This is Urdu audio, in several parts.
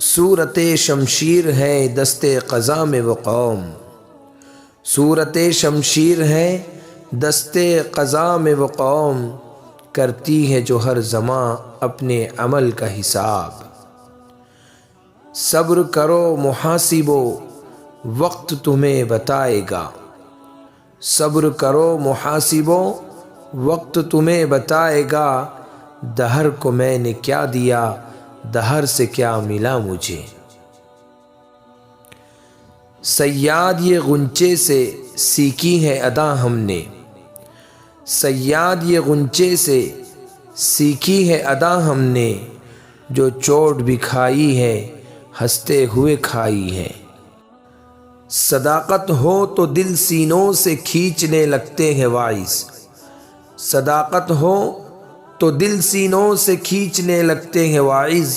صورت شمشیر ہے دست قضا میں وہ قوم، صورت شمشیر ہے دست قضا میں وہ قوم، کرتی ہے جو ہر زماں اپنے عمل کا حساب۔ صبر کرو محاسبو وقت تمہیں بتائے گا، صبر کرو محاسبو وقت تمہیں بتائے گا، دہر کو میں نے کیا دیا دہر سے کیا ملا مجھے۔ صیاد یہ غنچے سے سیکھی ہے ادا ہم نے، صیاد یہ غنچے سے سیکھی ہے ادا ہم نے، جو چوٹ بھی کھائی ہے ہنستے ہوئے کھائی ہے۔ صداقت ہو تو دل سینوں سے کھینچنے لگتے ہیں واعظ، صداقت ہو تو دل سینوں سے کھینچنے لگتے ہیں واعظ،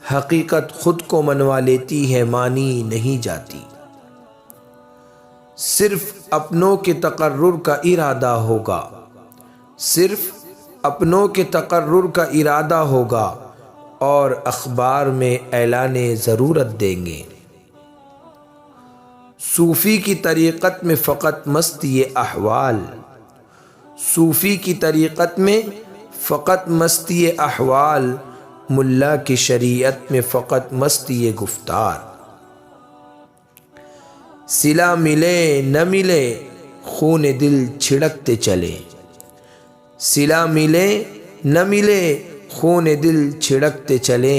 حقیقت خود کو منوا لیتی ہے مانی نہیں جاتی۔ صرف اپنوں کے تقرر کا ارادہ ہوگا، صرف اپنوں کے تقرر کا ارادہ ہوگا، اور اخبار میں اعلان ضرورت دیں گے۔ صوفی کی طریقت میں فقط مست یہ احوال، صوفی کی طریقت میں فقط مست یہ احوال، ملا کی شریعت میں فقط مست یہ گفتار۔ صلہ ملے نہ ملے خون دل چھڑکتے چلے، صلہ ملے نہ ملے خون دل چھڑکتے چلے،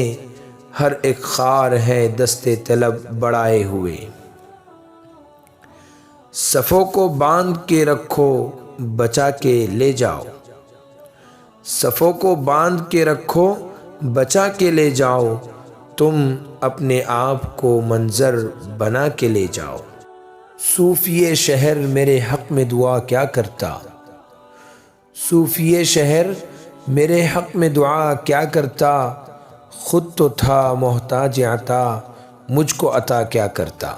ہر ایک خار ہے دست طلب بڑھائے ہوئے۔ صفوں کو باندھ کے رکھو بچا کے لے جاؤ، صفوں کو باندھ کے رکھو بچا کے لے جاؤ، تم اپنے آپ کو منظر بنا کے لے جاؤ۔ صوفی شہر میرے حق میں دعا کیا کرتا، صوفی شہر میرے حق میں دعا کیا کرتا، خود تو تھا محتاج عطا مجھ کو عطا کیا کرتا۔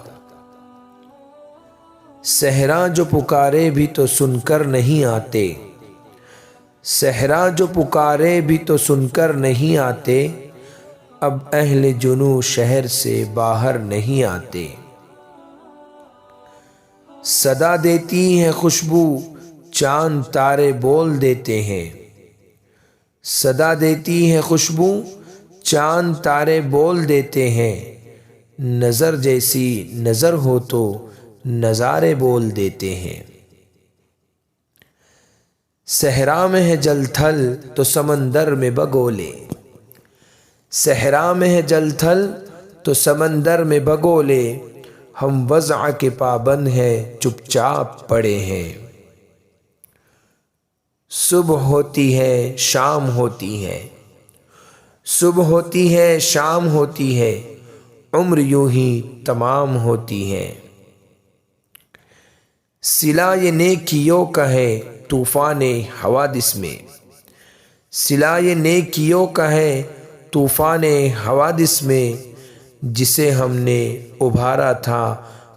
صحرا جو پکارے بھی تو سن کر نہیں آتے، صحرا جو پکارے بھی تو سن کر نہیں آتے، اب اہل جنوں شہر سے باہر نہیں آتے۔ صدا دیتی ہے خوشبو چاند تارے بول دیتے ہیں، صدا دیتی ہے خوشبو چاند تارے بول دیتے ہیں، نظر جیسی نظر ہو تو نظارے بول دیتے ہیں۔ صحرا میں ہے جل تھل تو سمندر میں بگولے، صحرا میں ہے جل تھل تو سمندر میں بگولے، ہم وضع کے پابند ہیں چپ چاپ پڑے ہیں۔ صبح ہوتی ہے شام ہوتی ہے، صبح ہوتی ہے شام ہوتی ہے، عمر یوں ہی تمام ہوتی ہے۔ صلہ یہ نیکیوں کا ہے طوفان حوادث میں، صلہ یہ نیکیوں کا ہے طوفان حوادث میں، جسے ہم نے ابھارا تھا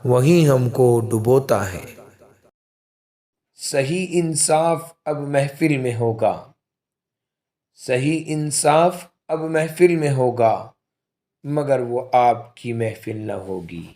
وہی ہم کو ڈبوتا ہے۔ صحیح انصاف اب محفل میں ہوگا، صحیح انصاف اب محفل میں ہوگا، مگر وہ آپ کی محفل نہ ہوگی۔